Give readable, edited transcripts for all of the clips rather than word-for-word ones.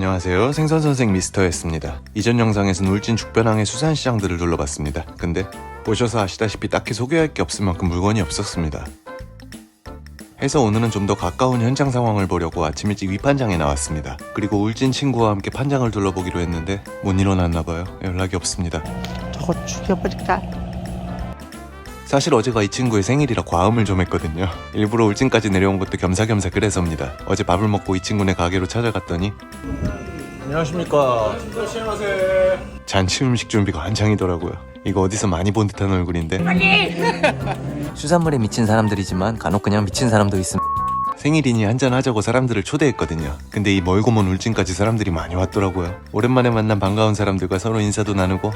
안녕하세요, 생선선생 미스터였습니다. 이전 영상에서는 울진 죽변항의 수산시장들을 둘러봤습니다. 근데 보셔서 아시다시피 딱히 소개할 게 없을 만큼 물건이 없었습니다. 해서 오늘은 좀 더 가까운 현장 상황을 보려고 아침 일찍 위판장에 나왔습니다. 그리고 울진 친구와 함께 판장을 둘러보기로 했는데 못 일어났나봐요. 연락이 없습니다. 저거 죽여버릴까? 사실 어제가 이 친구의 생일이라 과음을 좀 했거든요. 일부러 울진까지 내려온 것도 겸사겸사 그래서입니다. 어제 밥을 먹고 이 친구네 가게로 찾아갔더니 안녕하십니까. 잔치 음식 준비가 한창이더라고요. 이거 어디서 많이 본 듯한 얼굴인데 수산물에 미친 사람들이지만 간혹 그냥 미친 사람도 있음. 생일이니 한잔하자고 사람들을 초대했거든요. 근데 이 멀고 먼 울진까지 사람들이 많이 왔더라고요. 오랜만에 만난 반가운 사람들과 서로 인사도 나누고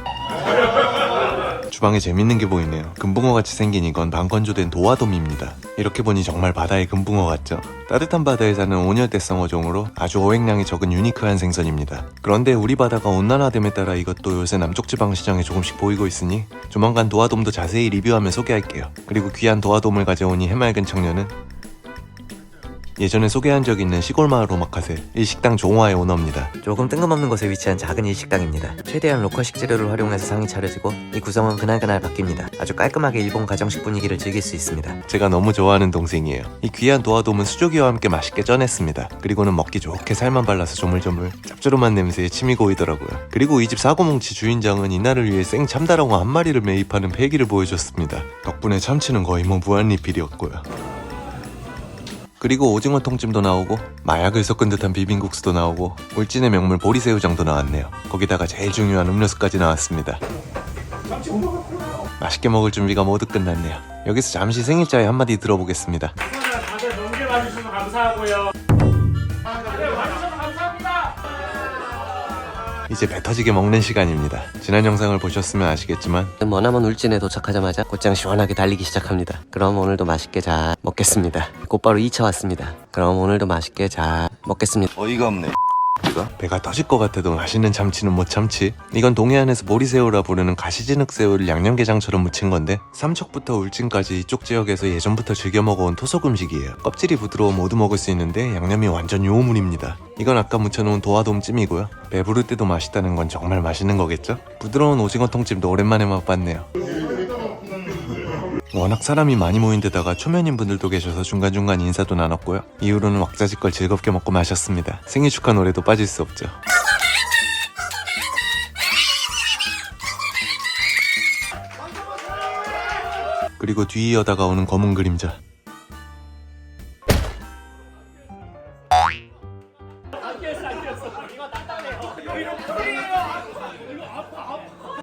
주방에 재밌는 게 보이네요. 금붕어같이 생긴 이건 방건조된 도화돔입니다. 이렇게 보니 정말 바다의 금붕어 같죠? 따뜻한 바다에 사는 온열대성 어종으로 아주 어획량이 적은 유니크한 생선입니다. 그런데 우리 바다가 온난화됨에 따라 이것도 요새 남쪽 지방 시장에 조금씩 보이고 있으니 조만간 도화돔도 자세히 리뷰하며 소개할게요. 그리고 귀한 도화돔을 가져오니 해맑은 청년은 예전에 소개한 적 있는 시골 마을 오마카세 일식당 종화의 오너입니다. 조금 뜬금없는 곳에 위치한 작은 일식당입니다. 최대한 로컬식 재료를 활용해서 상이 차려지고 이 구성은 그날그날 바뀝니다. 아주 깔끔하게 일본 가정식 분위기를 즐길 수 있습니다. 제가 너무 좋아하는 동생이에요. 이 귀한 도화돔은 수조기와 함께 맛있게 쪄냈습니다. 그리고는 먹기 좋게 살만 발라서 조물조물 짭조름한 냄새에 침이 고이더라고요. 그리고 이 집 사고뭉치 주인장은 이날을 위해 생 참다랑어 한 마리를 매입하는 패기를 보여줬습니다. 덕분에 참치는 거의 무한리필이었고요. 그리고 오징어 통찜도 나오고 마약을 섞은 듯한 비빔국수도 나오고 울진의 명물 보리새우장도 나왔네요. 거기다가 제일 중요한 음료수까지 나왔습니다. 맛있게 먹을 준비가 모두 끝났네요. 여기서 잠시 생일자의 한마디 들어보겠습니다. 다들 넘게 와주셔서 감사하고요. 네, 와주셔서 감사합니다. 이제 배 터지게 먹는 시간입니다. 지난 영상을 보셨으면 아시겠지만 머나먼 울진에 도착하자마자 곧장 시원하게 달리기 시작합니다. 그럼 오늘도 맛있게 잘 먹겠습니다. 곧바로 2차 왔습니다. 그럼 오늘도 맛있게 잘 먹겠습니다. 어이가 없네. 배가 터질 것 같아도 맛있는 참치는 못 참치. 이건 동해안에서 보리새우라 부르는 가시진흙 새우를 양념게장처럼 무친 건데 삼척부터 울진까지 이쪽 지역에서 예전부터 즐겨 먹어온 토속 음식이에요. 껍질이 부드러워 모두 먹을 수 있는데 양념이 완전 요물입니다. 이건 아까 무쳐놓은 도화돔 찜이고요. 배부를 때도 맛있다는 건 정말 맛있는 거겠죠? 부드러운 오징어 통찜도 오랜만에 맛봤네요. 워낙 사람이 많이 모인 데다가 초면인 분들도 계셔서 중간중간 인사도 나눴고요. 이후로는 왁자지껄 즐겁게 먹고 마셨습니다. 생일 축하 노래도 빠질 수 없죠. 그리고 뒤이어 다가오는 검은 그림자.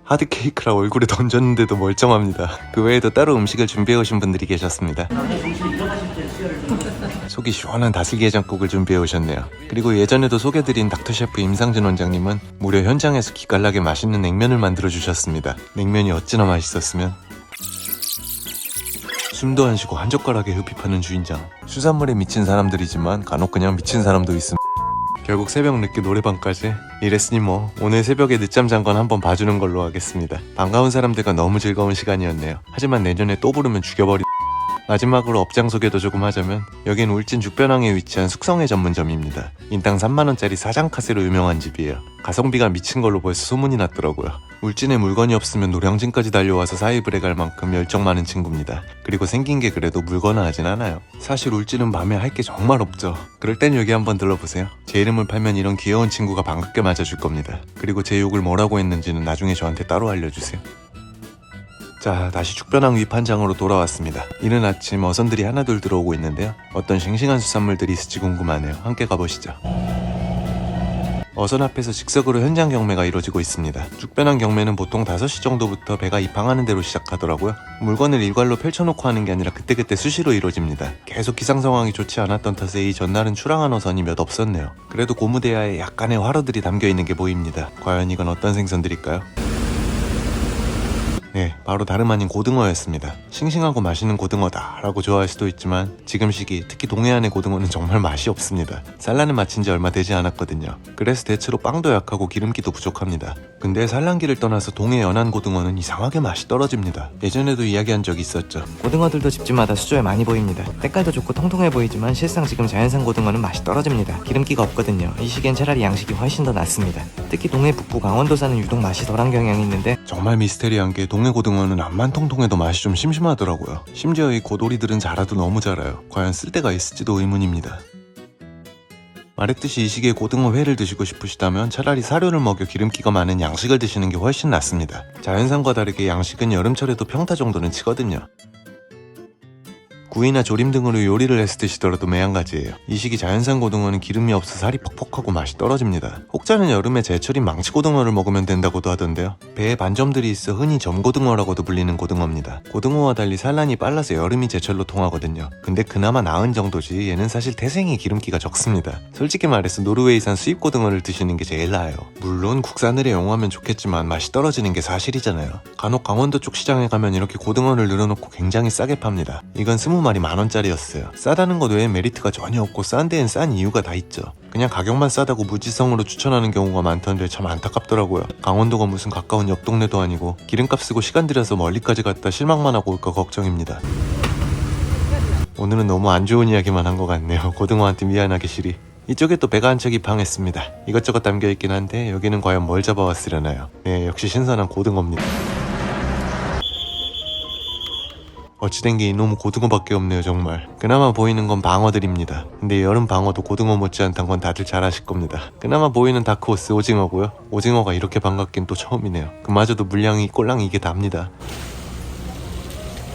하드케이크라 얼굴에 던졌는데도 멀쩡합니다. 그 외에도 따로 음식을 준비해 오신 분들이 계셨습니다. 속이 시원한 다슬기 해장국을 준비해 오셨네요. 그리고 예전에도 소개드린 닥터셰프 임상진 원장님은 무려 현장에서 기깔나게 맛있는 냉면을 만들어 주셨습니다. 냉면이 어찌나 맛있었으면. 숨도 안 쉬고 한 젓가락에 흡입하는 주인장. 수산물에 미친 사람들이지만 간혹 그냥 미친 사람도 있음. 결국 새벽 늦게 노래방까지. 이랬으니 뭐 오늘 새벽에 늦잠 잔 건 한번 봐주는 걸로 하겠습니다. 반가운 사람들과 너무 즐거운 시간이었네요. 하지만 내년에 또 부르면 죽여버리. 마지막으로 업장 소개도 조금 하자면 여긴 울진 죽변항에 위치한 숙성회 전문점입니다. 인당 3만원짜리 사장카세로 유명한 집이에요. 가성비가 미친 걸로 벌써 소문이 났더라고요. 울진에 물건이 없으면 노량진까지 달려와서 사입을 해갈 만큼 열정 많은 친구입니다. 그리고 생긴 게 그래도 물거나 하진 않아요. 사실 울진은 밤에 할 게 정말 없죠. 그럴 땐 여기 한번 들러보세요. 제 이름을 팔면 이런 귀여운 친구가 반갑게 맞아줄 겁니다. 그리고 제 욕을 뭐라고 했는지는 나중에 저한테 따로 알려주세요. 자, 다시 죽변항 위판장으로 돌아왔습니다. 이른 아침 어선들이 하나둘 들어오고 있는데요. 어떤 싱싱한 수산물들이 있을지 궁금하네요. 함께 가보시죠. 어선 앞에서 즉석으로 현장 경매가 이루어지고 있습니다. 죽변항 경매는 보통 5시 정도부터 배가 입항하는 대로 시작하더라고요. 물건을 일괄로 펼쳐놓고 하는 게 아니라 그때그때 수시로 이루어집니다. 계속 기상 상황이 좋지 않았던 탓에 이 전날은 출항한 어선이 몇 없었네요. 그래도 고무대야에 약간의 화로들이 담겨있는 게 보입니다. 과연 이건 어떤 생선들일까요? 네, 바로 다름 아닌 고등어였습니다. 싱싱하고 맛있는 고등어다 라고 좋아할 수도 있지만 지금 시기 특히 동해안의 고등어는 정말 맛이 없습니다. 산란을 마친 지 얼마 되지 않았거든요. 그래서 대체로 빵도 약하고 기름기도 부족합니다. 근데 산란기를 떠나서 동해 연안 고등어는 이상하게 맛이 떨어집니다. 예전에도 이야기한 적이 있었죠. 고등어들도 집집마다 수조에 많이 보입니다. 때깔도 좋고 통통해 보이지만 실상 지금 자연산 고등어는 맛이 떨어집니다. 기름기가 없거든요. 이 시기엔 차라리 양식이 훨씬 더 낫습니다. 특히 동해 북부 강원도산은 유독 맛이 덜한 경향이 있는데 정말 미스테리한 게 동해 고등어는 앞만 통통해도 맛이 좀 심심하더라고요. 심지어 이 고도리들은 자라도 너무 자라요. 과연 쓸데가 있을지도 의문입니다. 말했듯이 이 시기에 고등어 회를 드시고 싶으시다면 차라리 사료를 먹여 기름기가 많은 양식을 드시는 게 훨씬 낫습니다. 자연산과 다르게 양식은 여름철에도 평타 정도는 치거든요. 구이나 조림 등으로 요리를 해서 드시더라도 매한가지예요. 이 시기 자연산 고등어는 기름이 없어 살이 퍽퍽하고 맛이 떨어집니다. 혹자는 여름에 제철인 망치고등어를 먹으면 된다고도 하던데요. 배에 반점들이 있어 흔히 점고등어라고도 불리는 고등어입니다. 고등어와 달리 산란이 빨라서 여름이 제철로 통하거든요. 근데 그나마 나은 정도지 얘는 사실 태생이 기름기가 적습니다. 솔직히 말해서 노르웨이산 수입 고등어를 드시는 게 제일 나아요. 물론 국산을 애용하면 좋겠지만 맛이 떨어지는 게 사실이잖아요. 간혹 강원도 쪽 시장에 가면 이렇게 고등어를 늘어놓고 굉장히 싸게 팝니다. 이건 20마리 10,000원짜리였어요. 싸다는 것 외에 메리트가 전혀 없고 싼 데엔 싼 이유가 다 있죠. 그냥 가격만 싸다고 무지성으로 추천하는 경우가 많던데 참 안타깝더라고요. 강원도가 무슨 가까운 옆 동네도 아니고 기름값 쓰고 시간 들여서 멀리까지 갔다 실망만 하고 올까 걱정입니다. 오늘은 너무 안 좋은 이야기만 한 것 같네요. 고등어한테 미안하게 시리. 이쪽에 또 배가 한 척이 방했습니다. 이것저것 담겨있긴 한데 여기는 과연 뭘 잡아왔으려나요? 네, 역시 신선한 고등어입니다. 어찌된 게 이놈의 고등어밖에 없네요 정말. 그나마 보이는 건 방어들입니다. 근데 여름 방어도 고등어 못지않다는 건 다들 잘 아실 겁니다. 그나마 보이는 다크호스 오징어고요. 오징어가 이렇게 반갑긴 또 처음이네요. 그마저도 물량이 꼴랑 이게 답니다.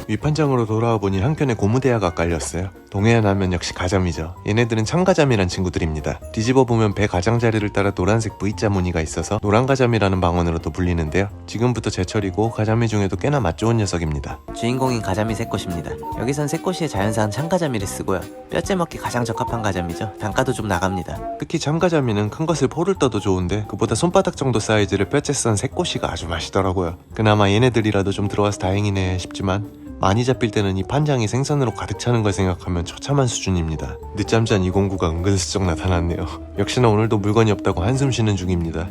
위판장으로 돌아와 보니 한켠에 고무대야가 깔렸어요. 동해안 하면 역시 가자미죠. 얘네들은 참가자미란 친구들입니다. 뒤집어 보면 배 가장자리를 따라 노란색 V자 무늬가 있어서 노란가자미라는 방언으로도 불리는데요. 지금부터 제철이고 가자미 중에도 꽤나 맛 좋은 녀석입니다. 주인공인 가자미 새꽃입니다. 여기선 새꽃이의 자연산 참가자미를 쓰고요. 뼈째 먹기 가장 적합한 가자미죠. 단가도 좀 나갑니다. 특히 참가자미는 큰 것을 포를 떠도 좋은데 그보다 손바닥 정도 사이즈를 뼈째 썬 새꽃이가 아주 맛있더라고요. 그나마 얘네들이라도 좀 들어와서 다행이네 싶지만 많이 잡힐 때는 이 판장이 생선으로 가득 차는 걸 생각하면 처참한 수준입니다. 늦잠잔 209가 은근슬쩍 나타났네요. 역시나 오늘도 물건이 없다고 한숨 쉬는 중입니다.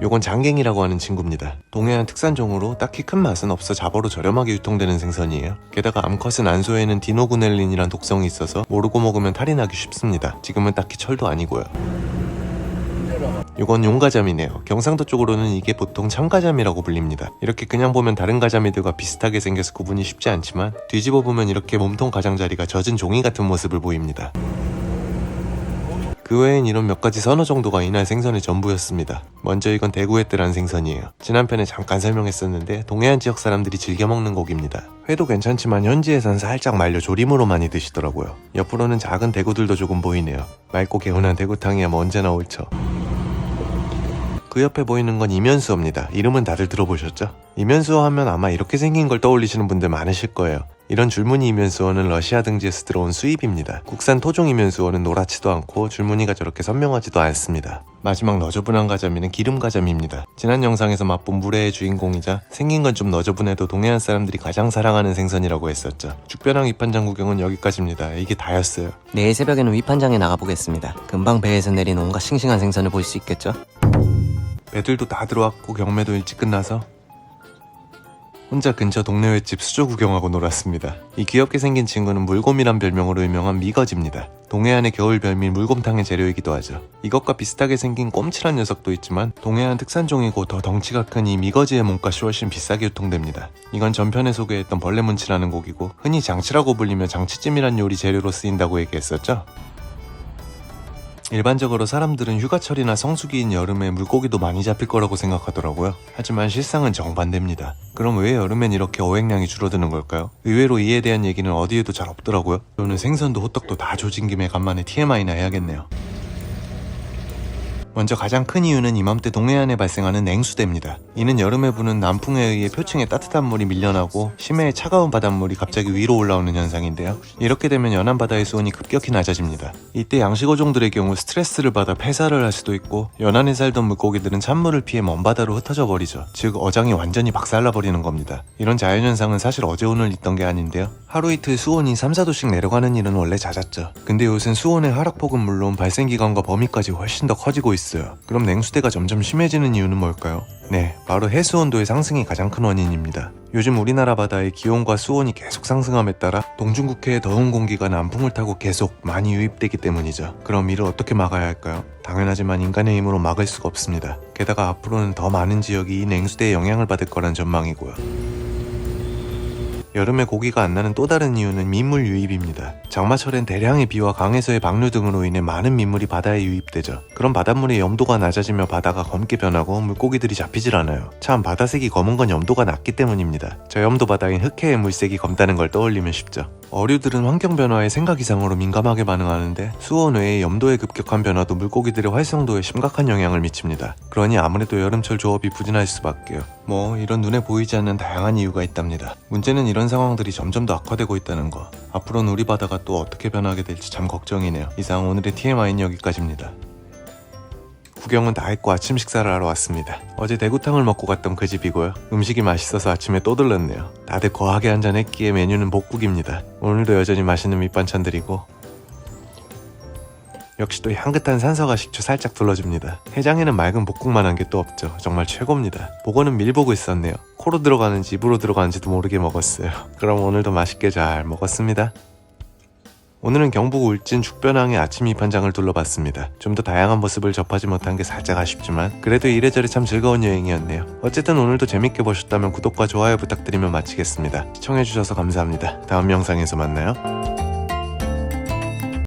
요건 장갱이라고 하는 친구입니다. 동해안 특산종으로 딱히 큰 맛은 없어 자보로 저렴하게 유통되는 생선이에요. 게다가 암컷은 안소에는 디노구넬린이란 독성이 있어서 모르고 먹으면 탈이 나기 쉽습니다. 지금은 딱히 철도 아니고요. 이건 용가자미네요. 경상도 쪽으로는 이게 보통 참가자미라고 불립니다. 이렇게 그냥 보면 다른 가자미들과 비슷하게 생겨서 구분이 쉽지 않지만 뒤집어 보면 이렇게 몸통 가장자리가 젖은 종이 같은 모습을 보입니다. 그 외엔 이런 몇 가지 선어 정도가 이날 생선의 전부였습니다. 먼저 이건 대구에 뜰한 생선이에요. 지난 편에 잠깐 설명했었는데 동해안 지역 사람들이 즐겨 먹는 고기입니다. 회도 괜찮지만 현지에선 살짝 말려 조림으로 많이 드시더라고요. 옆으로는 작은 대구들도 조금 보이네요. 맑고 개운한 대구탕이야 뭐 언제나 옳죠. 그 옆에 보이는 건 이면수어입니다. 이름은 다들 들어보셨죠? 이면수어 하면 아마 이렇게 생긴 걸 떠올리시는 분들 많으실 거예요. 이런 줄무늬 이면수어는 러시아 등지에서 들어온 수입입니다. 국산 토종 이면수어는 노랗지도 않고 줄무늬가 저렇게 선명하지도 않습니다. 마지막 너저분한 가자미는 기름가자미입니다. 지난 영상에서 맛본 물회의 주인공이자 생긴 건 좀 너저분해도 동해안 사람들이 가장 사랑하는 생선이라고 했었죠. 죽변항 위판장 구경은 여기까지입니다. 이게 다였어요. 내일 새벽에는 위판장에 나가보겠습니다. 금방 배에서 내린 온갖 싱싱한 생선을 볼 수 있겠죠? 배들도 다 들어왔고 경매도 일찍 끝나서 혼자 근처 동네 횟집 수조 구경하고 놀았습니다. 이 귀엽게 생긴 친구는 물곰이란 별명으로 유명한 미거지입니다. 동해안의 겨울 별미 물곰탕의 재료이기도 하죠. 이것과 비슷하게 생긴 꼼칠한 녀석도 있지만 동해안 특산종이고 더 덩치가 큰 이 미거지의 몸값이 훨씬 비싸게 유통됩니다. 이건 전편에 소개했던 벌레문치라는 고기고 흔히 장치라고 불리며 장치찜이란 요리 재료로 쓰인다고 얘기했었죠. 일반적으로 사람들은 휴가철이나 성수기인 여름에 물고기도 많이 잡힐 거라고 생각하더라고요. 하지만 실상은 정반대입니다. 그럼 왜 여름엔 이렇게 어획량이 줄어드는 걸까요? 의외로 이에 대한 얘기는 어디에도 잘 없더라고요. 저는 생선도 호떡도 다 조진 김에 간만에 TMI나 해야겠네요. 먼저 가장 큰 이유는 이맘때 동해안에 발생하는 냉수대입니다. 이는 여름에 부는 남풍에 의해 표층에 따뜻한 물이 밀려나고 심해에 차가운 바닷물이 갑자기 위로 올라오는 현상인데요. 이렇게 되면 연안 바다의 수온이 급격히 낮아집니다. 이때 양식어종들의 경우 스트레스를 받아 폐사를 할 수도 있고 연안에 살던 물고기들은 찬물을 피해 먼바다로 흩어져 버리죠. 즉 어장이 완전히 박살나버리는 겁니다. 이런 자연현상은 사실 어제 오늘 있던 게 아닌데요. 하루 이틀 수온이 3, 4도씩 내려가는 일은 원래 잦았죠. 근데 요즘 수온의 하락폭은 물론 발생기간과 범위까지 훨씬 더 커지고 있어요. 그럼 냉수대가 점점 심해지는 이유는 뭘까요? 네, 바로 해수온도의 상승이 가장 큰 원인입니다. 요즘 우리나라 바다의 기온과 수온이 계속 상승함에 따라 동중국해의 더운 공기가 남풍을 타고 계속 많이 유입되기 때문이죠. 그럼 이를 어떻게 막아야 할까요? 당연하지만 인간의 힘으로 막을 수가 없습니다. 게다가 앞으로는 더 많은 지역이 이 냉수대의 영향을 받을 거란 전망이고요. 여름에 고기가 안 나는 또 다른 이유는 민물 유입입니다. 장마철엔 대량의 비와 강에서의 방류 등으로 인해 많은 민물이 바다에 유입되죠. 그럼 바닷물의 염도가 낮아지며 바다가 검게 변하고 물고기들이 잡히질 않아요. 참 바다색이 검은 건 염도가 낮기 때문입니다. 저염도 바다인 흑해의 물색이 검다는 걸 떠올리면 쉽죠. 어류들은 환경 변화에 생각 이상으로 민감하게 반응하는데 수온 외에 염도의 급격한 변화도 물고기들의 활성도에 심각한 영향을 미칩니다. 그러니 아무래도 여름철 조업이 부진할 수밖에요. 이런 눈에 보이지 않는 다양한 이유가 있답니다. 문제는 이런 상황들이 점점 더 악화되고 있다는 거. 앞으로는 우리 바다가 또 어떻게 변하게 될지 참 걱정이네요. 이상 오늘의 TMI는 여기까지입니다. 구경은 다 했고 아침 식사를 하러 왔습니다. 어제 대구탕을 먹고 갔던 그 집이고요. 음식이 맛있어서 아침에 또 들렀네요. 다들 거하게 한잔 했기에 메뉴는 복국입니다. 오늘도 여전히 맛있는 밑반찬들이고 역시 또 향긋한 산서가 식초 살짝 둘러줍니다. 해장에는 맑은 볶국만한 게 또 없죠. 정말 최고입니다. 보고는 밀보고 있었네요. 코로 들어가는지 입으로 들어가는지도 모르게 먹었어요. 그럼 오늘도 맛있게 잘 먹었습니다. 오늘은 경북 울진 죽변항의 아침 밑반장을 둘러봤습니다. 좀 더 다양한 모습을 접하지 못한 게 살짝 아쉽지만 그래도 이래저래 참 즐거운 여행이었네요. 어쨌든 오늘도 재밌게 보셨다면 구독과 좋아요 부탁드리며 마치겠습니다. 시청해주셔서 감사합니다. 다음 영상에서 만나요.